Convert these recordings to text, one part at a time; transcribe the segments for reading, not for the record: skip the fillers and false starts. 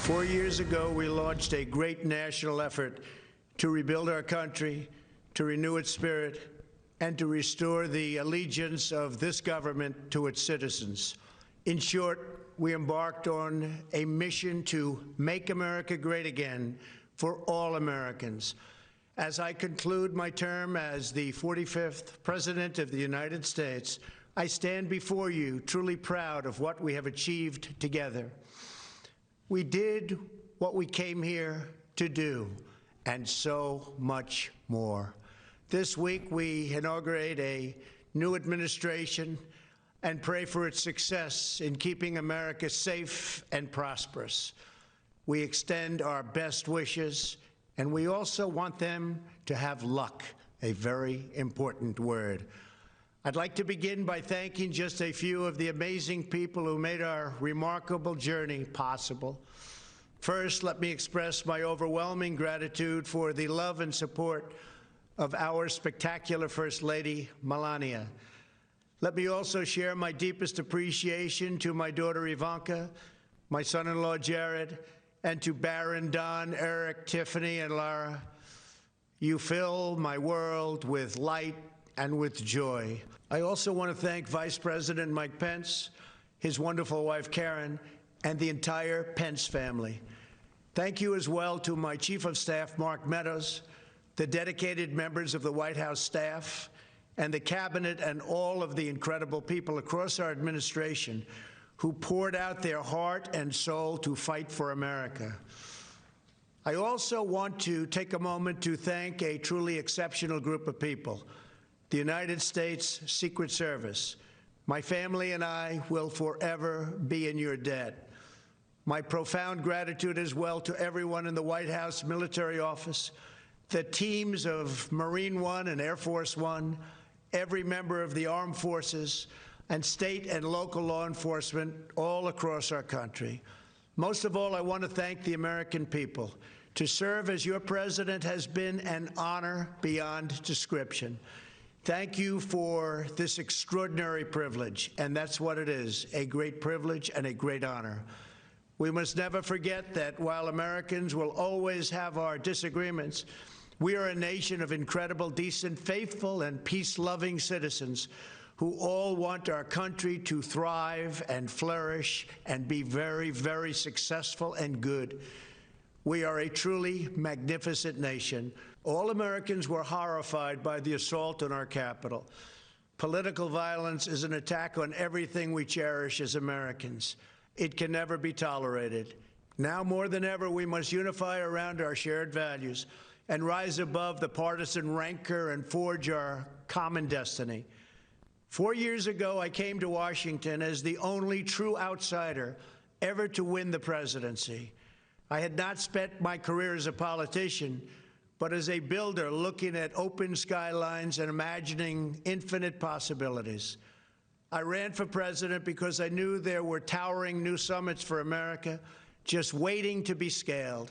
4 years ago, we launched a great national effort to rebuild our country, to renew its spirit, and to restore the allegiance of this government to its citizens. In short, we embarked on a mission to make America great again for all Americans. As I conclude my term as the 45th President of the United States, I stand before you truly proud of what we have achieved together. We did what we came here to do, and so much more. This week, we inaugurate a new administration and pray for its success in keeping America safe and prosperous. We extend our best wishes, and we also want them to have luck, a very important word. I'd like to begin by thanking just a few of the amazing people who made our remarkable journey possible. First, let me express my overwhelming gratitude for the love and support of our spectacular First Lady, Melania. Let me also share my deepest appreciation to my daughter Ivanka, my son-in-law Jared, and to Barron, Don, Eric, Tiffany, and Lara. You fill my world with light and with joy. I also want to thank Vice President Mike Pence, his wonderful wife Karen, and the entire Pence family. Thank you as well to my Chief of Staff, Mark Meadows, the dedicated members of the White House staff, and the Cabinet, and all of the incredible people across our administration who poured out their heart and soul to fight for America. I also want to take a moment to thank a truly exceptional group of people, the United States Secret Service. My family and I will forever be in your debt. My profound gratitude as well to everyone in the White House Military Office, the teams of Marine One and Air Force One, every member of the armed forces, and state and local law enforcement all across our country. Most of all, I want to thank the American people. To serve as your president has been an honor beyond description. Thank you for this extraordinary privilege, and that's what it is, a great privilege and a great honor. We must never forget that while Americans will always have our disagreements, we are a nation of incredible, decent, faithful, and peace-loving citizens who all want our country to thrive and flourish and be very, very successful and good. We are a truly magnificent nation. All Americans were horrified by the assault on our Capitol. Political violence is an attack on everything we cherish as Americans. It can never be tolerated. Now more than ever, we must unify around our shared values and rise above the partisan rancor and forge our common destiny. 4 years ago, I came to Washington as the only true outsider ever to win the presidency. I had not spent my career as a politician, but as a builder looking at open skylines and imagining infinite possibilities. I ran for president because I knew there were towering new summits for America just waiting to be scaled.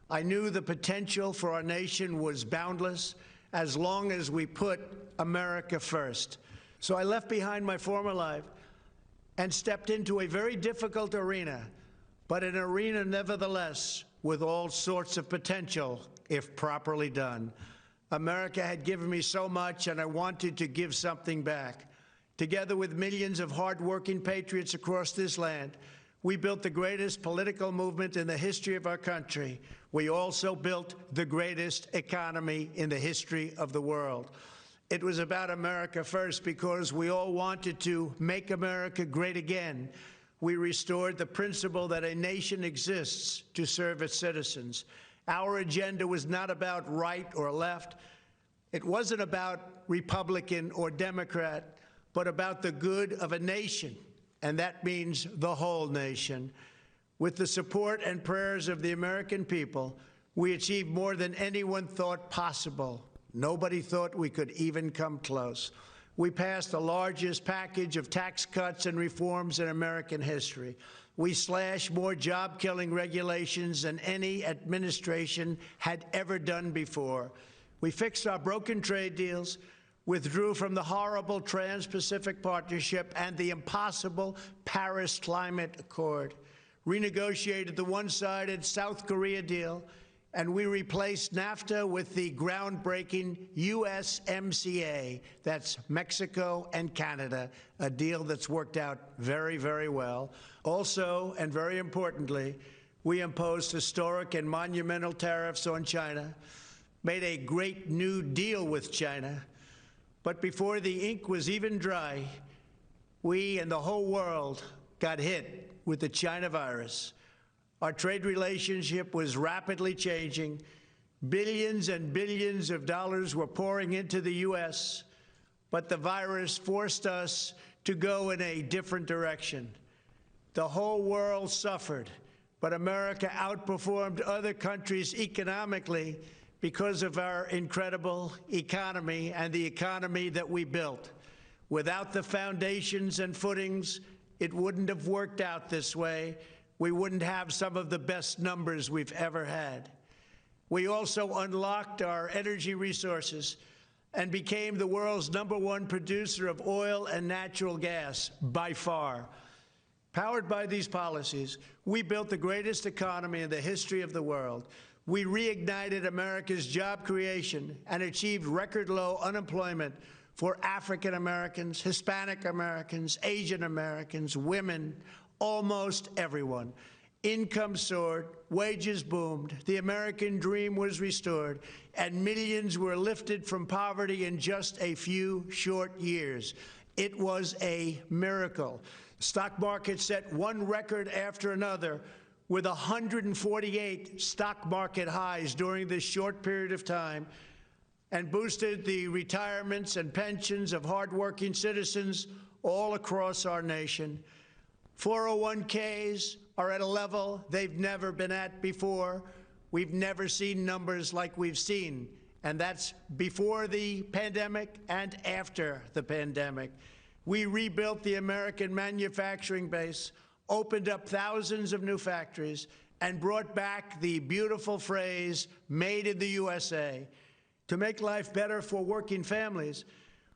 I knew the potential for our nation was boundless as long as we put America first. So I left behind my former life and stepped into a very difficult arena, but an arena nevertheless with all sorts of potential if properly done. America had given me so much, and I wanted to give something back. Together with millions of hardworking patriots across this land, we built the greatest political movement in the history of our country. We also built the greatest economy in the history of the world. It was about America first because we all wanted to make America great again. We restored the principle that a nation exists to serve its citizens. Our agenda was not about right or left. It wasn't about Republican or Democrat, but about the good of a nation, and that means the whole nation. With the support and prayers of the American people, we achieved more than anyone thought possible. Nobody thought we could even come close. We passed the largest package of tax cuts and reforms in American history. We slashed more job-killing regulations than any administration had ever done before. We fixed our broken trade deals, withdrew from the horrible Trans-Pacific Partnership and the impossible Paris Climate Accord, renegotiated the one-sided South Korea deal, and we replaced NAFTA with the groundbreaking USMCA. That's Mexico and Canada, a deal that's worked out very, very well. Also, and very importantly, we imposed historic and monumental tariffs on China, made a great new deal with China. But before the ink was even dry, we and the whole world got hit with the China virus. Our trade relationship was rapidly changing. Billions and billions of dollars were pouring into the U.S., but the virus forced us to go in a different direction. The whole world suffered, but America outperformed other countries economically because of our incredible economy and the economy that we built. Without the foundations and footings, it wouldn't have worked out this way. We wouldn't have some of the best numbers we've ever had. We also unlocked our energy resources and became the world's #1 producer of oil and natural gas, by far. Powered by these policies, we built the greatest economy in the history of the world. We reignited America's job creation and achieved record low unemployment for African Americans, Hispanic Americans, Asian Americans, women, almost everyone. Income soared, wages boomed, the American dream was restored, and millions were lifted from poverty in just a few short years. It was a miracle. Stock market set one record after another, with 148 stock market highs during this short period of time, and boosted the retirements and pensions of hardworking citizens all across our nation. 401ks are at a level they've never been at before. We've never seen numbers like we've seen, and that's before the pandemic and after the pandemic. We rebuilt the American manufacturing base, opened up thousands of new factories, and brought back the beautiful phrase, "Made in the USA." To make life better for working families,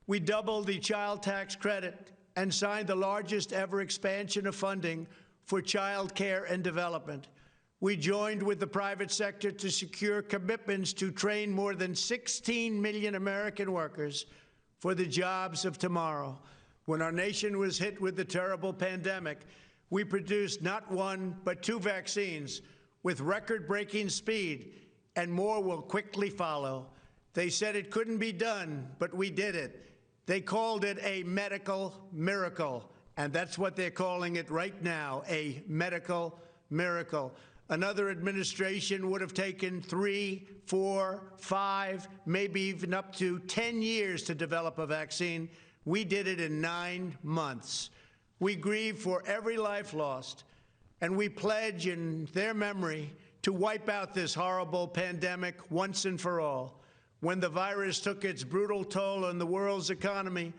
we doubled the child tax credit and signed the largest ever expansion of funding for child care and development. We joined with the private sector to secure commitments to train more than 16 million American workers for the jobs of tomorrow. When our nation was hit with the terrible pandemic, we produced not one, but 2 vaccines with record-breaking speed, and more will quickly follow. They said it couldn't be done, but we did it. They called it a medical miracle, and that's what they're calling it right now, a medical miracle. Another administration would have taken 3, 4, 5, maybe even up to 10 years to develop a vaccine. We did it in 9 months. We grieve for every life lost, and we pledge in their memory to wipe out this horrible pandemic once and for all. When the virus took its brutal toll on the world's economy,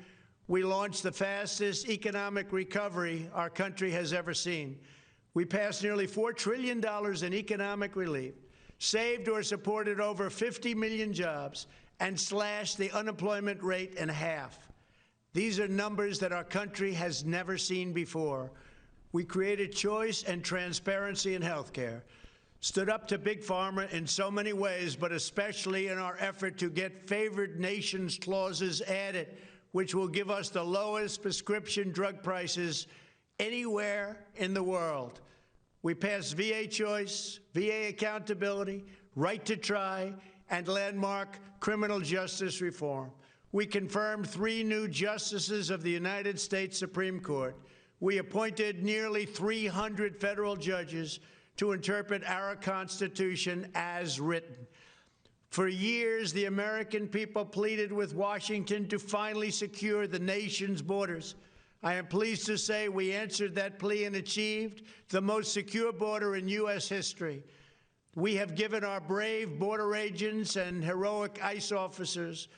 we launched the fastest economic recovery our country has ever seen. We passed nearly $4 trillion in economic relief, saved or supported over 50 million jobs, and slashed the unemployment rate in half. These are numbers that our country has never seen before. We created choice and transparency in health care, stood up to Big Pharma in so many ways, but especially in our effort to get favored nations clauses added, which will give us the lowest prescription drug prices anywhere in the world. We passed VA choice, VA accountability, right to try, and landmark criminal justice reform. We confirmed 3 new justices of the United States Supreme Court. We appointed nearly 300 federal judges to interpret our Constitution as written. For years, the American people pleaded with Washington to finally secure the nation's borders. I am pleased to say we answered that plea and achieved the most secure border in U.S. history. We have given our brave border agents and heroic ICE officers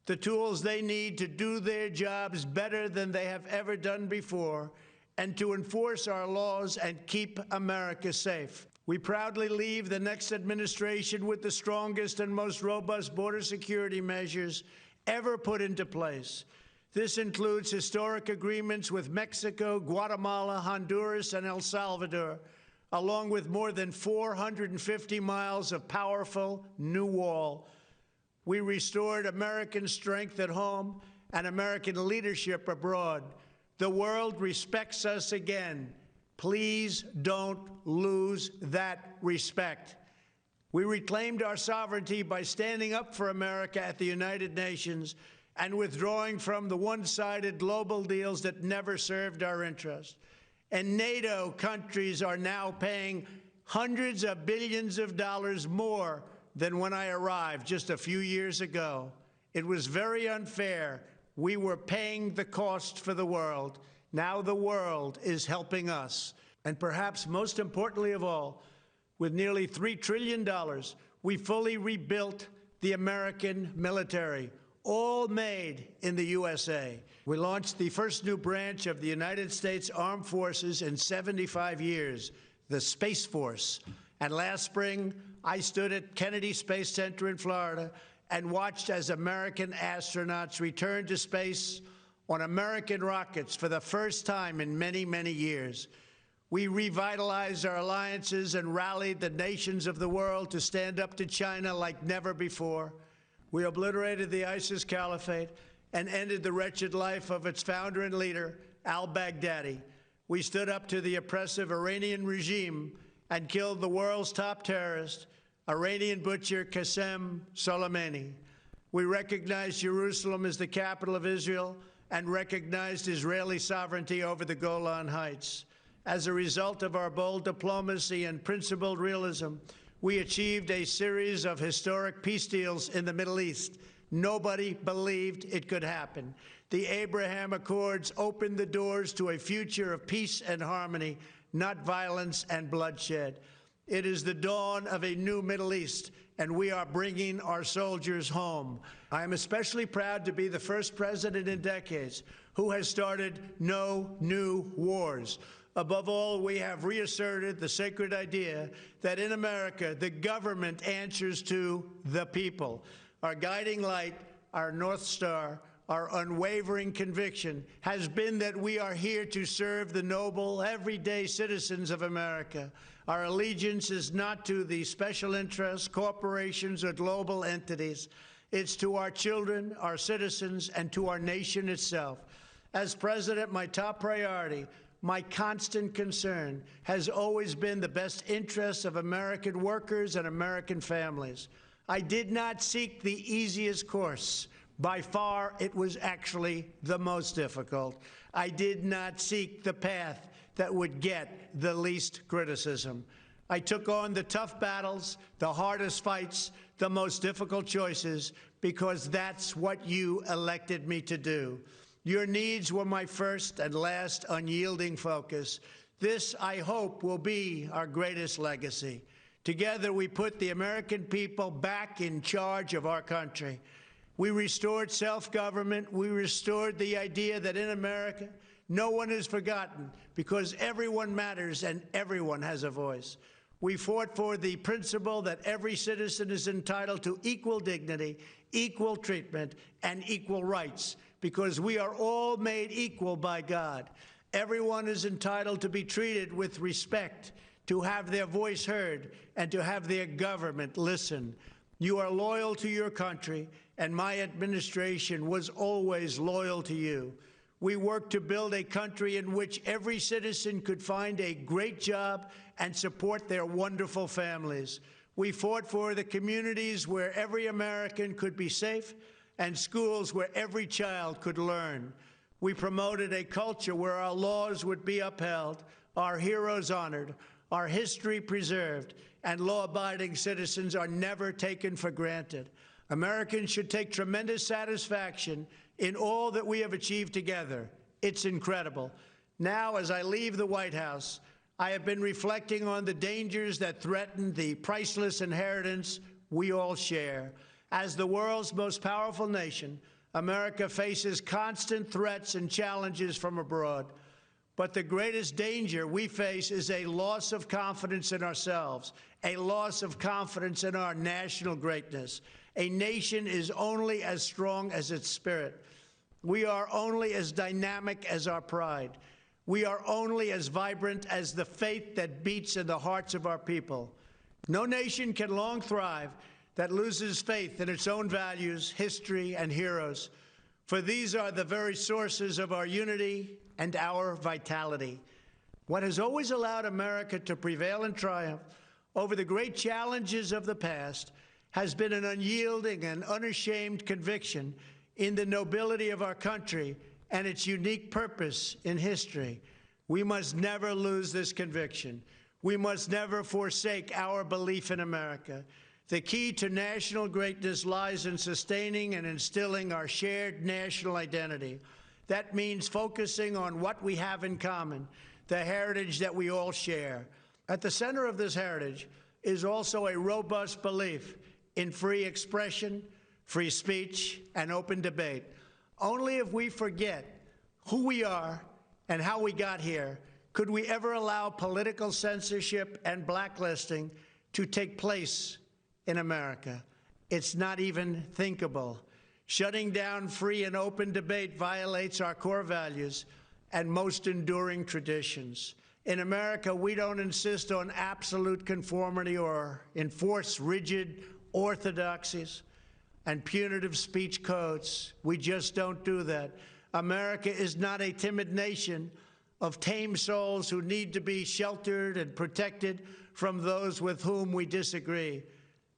the tools they need to do their jobs better than they have ever done before, and to enforce our laws and keep America safe. We proudly leave the next administration with the strongest and most robust border security measures ever put into place. This includes historic agreements with Mexico, Guatemala, Honduras, and El Salvador, along with more than 450 miles of powerful new wall. We restored American strength at home and American leadership abroad. The world respects us again. Please don't lose that respect. We reclaimed our sovereignty by standing up for America at the United Nations and withdrawing from the one-sided global deals that never served our interest. And NATO countries are now paying hundreds of billions of dollars more than when I arrived just a few years ago. It was very unfair. We were paying the cost for the world. Now the world is helping us. And perhaps most importantly of all, with nearly $3 trillion, we fully rebuilt the American military, all made in the USA. We launched the first new branch of the United States Armed Forces in 75 years, the Space Force. And last spring, I stood at Kennedy Space Center in Florida and watched as American astronauts returned to space on American rockets for the first time in many, many years. We revitalized our alliances and rallied the nations of the world to stand up to China like never before. We obliterated the ISIS caliphate and ended the wretched life of its founder and leader, al-Baghdadi. We stood up to the oppressive Iranian regime and killed the world's top terrorist, Iranian butcher Qasem Soleimani. We recognized Jerusalem as the capital of Israel and recognized Israeli sovereignty over the Golan Heights. As a result of our bold diplomacy and principled realism, we achieved a series of historic peace deals in the Middle East. Nobody believed it could happen. The Abraham Accords opened the doors to a future of peace and harmony, not violence and bloodshed. It is the dawn of a new Middle East, and we are bringing our soldiers home. I am especially proud to be the first president in decades who has started no new wars. Above all, we have reasserted the sacred idea that in America, the government answers to the people. Our guiding light, our North Star, our unwavering conviction has been that we are here to serve the noble, everyday citizens of America. Our allegiance is not to the special interests, corporations, or global entities. It's to our children, our citizens, and to our nation itself. As president, my top priority, my constant concern, has always been the best interests of American workers and American families. I did not seek the easiest course. By far, it was actually the most difficult. I did not seek the path that would get the least criticism. I took on the tough battles, the hardest fights, the most difficult choices, because that's what you elected me to do. Your needs were my first and last unyielding focus. This, I hope, will be our greatest legacy. Together, we put the American people back in charge of our country. We restored self-government. We restored the idea that in America, no one is forgotten because everyone matters and everyone has a voice. We fought for the principle that every citizen is entitled to equal dignity, equal treatment, and equal rights because we are all made equal by God. Everyone is entitled to be treated with respect, to have their voice heard, and to have their government listen. You are loyal to your country, and my administration was always loyal to you. We worked to build a country in which every citizen could find a great job and support their wonderful families. We fought for the communities where every American could be safe and schools where every child could learn. We promoted a culture where our laws would be upheld, our heroes honored, our history preserved, and law-abiding citizens are never taken for granted. Americans should take tremendous satisfaction in all that we have achieved together. It's incredible. Now, as I leave the White House, I have been reflecting on the dangers that threaten the priceless inheritance we all share. As the world's most powerful nation, America faces constant threats and challenges from abroad. But the greatest danger we face is a loss of confidence in ourselves, a loss of confidence in our national greatness. A nation is only as strong as its spirit. We are only as dynamic as our pride. We are only as vibrant as the faith that beats in the hearts of our people. No nation can long thrive that loses faith in its own values, history, and heroes, for these are the very sources of our unity and our vitality. What has always allowed America to prevail and triumph over the great challenges of the past has been an unyielding and unashamed conviction in the nobility of our country and its unique purpose in history. We must never lose this conviction. We must never forsake our belief in America. The key to national greatness lies in sustaining and instilling our shared national identity. That means focusing on what we have in common, the heritage that we all share. At the center of this heritage is also a robust belief in free expression, free speech, and open debate. Only if we forget who we are and how we got here could we ever allow political censorship and blacklisting to take place in America. It's not even thinkable. Shutting down free and open debate violates our core values and most enduring traditions. In America, we don't insist on absolute conformity or enforce rigid orthodoxies and punitive speech codes. We just don't do that. America is not a timid nation of tame souls who need to be sheltered and protected from those with whom we disagree.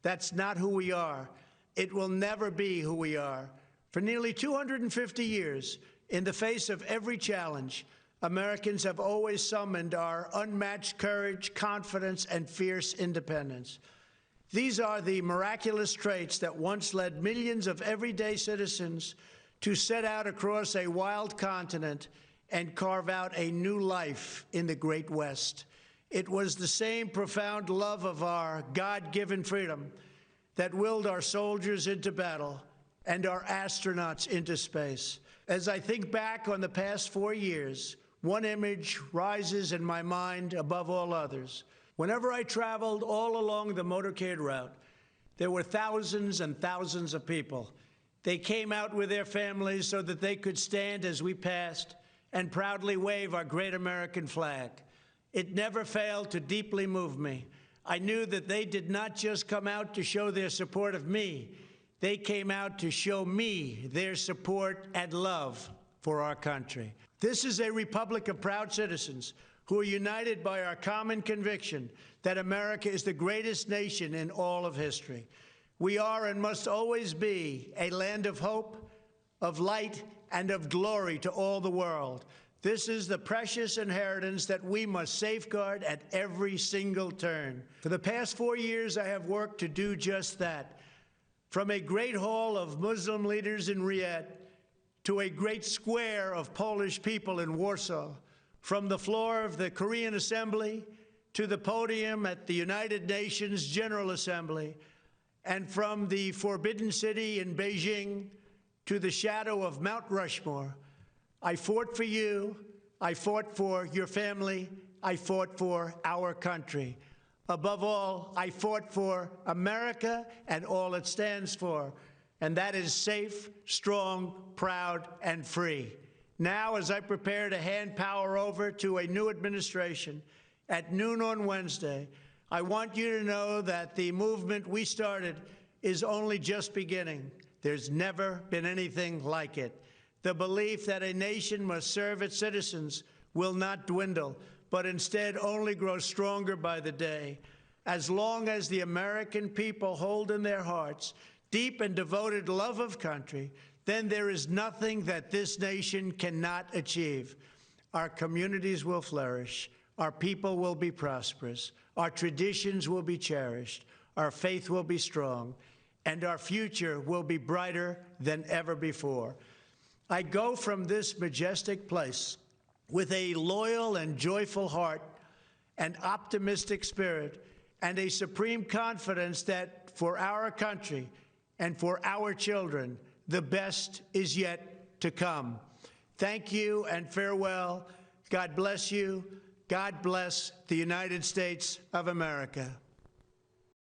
That's not who we are. It will never be who we are. For nearly 250 years, in the face of every challenge, Americans have always summoned our unmatched courage, confidence, and fierce independence. These are the miraculous traits that once led millions of everyday citizens to set out across a wild continent and carve out a new life in the Great West. It was the same profound love of our God-given freedom that willed our soldiers into battle and our astronauts into space. As I think back on the past 4 years, one image rises in my mind above all others. Whenever I traveled all along the motorcade route, there were thousands and thousands of people. They came out with their families so that they could stand as we passed and proudly wave our great American flag. It never failed to deeply move me. I knew that they did not just come out to show their support of me. They came out to show me their support and love for our country. This is a republic of proud citizens who are united by our common conviction that America is the greatest nation in all of history. We are and must always be a land of hope, of light, and of glory to all the world. This is the precious inheritance that we must safeguard at every single turn. For the past 4 years, I have worked to do just that. From a great hall of Muslim leaders in Riyadh to a great square of Polish people in Warsaw, from the floor of the Korean Assembly to the podium at the United Nations General Assembly, and from the Forbidden City in Beijing to the shadow of Mount Rushmore, I fought for you, I fought for your family, I fought for our country. Above all, I fought for America and all it stands for, and that is safe, strong, proud, and free. Now, as I prepare to hand power over to a new administration at noon on Wednesday, I want you to know that the movement we started is only just beginning. There's never been anything like it. The belief that a nation must serve its citizens will not dwindle, but instead only grow stronger by the day. As long as the American people hold in their hearts deep and devoted love of country, then there is nothing that this nation cannot achieve. Our communities will flourish. Our people will be prosperous. Our traditions will be cherished. Our faith will be strong. And our future will be brighter than ever before. I go from this majestic place with a loyal and joyful heart, an optimistic spirit, and a supreme confidence that for our country and for our children, the best is yet to come. Thank you and farewell. God bless you. God bless the United States of America.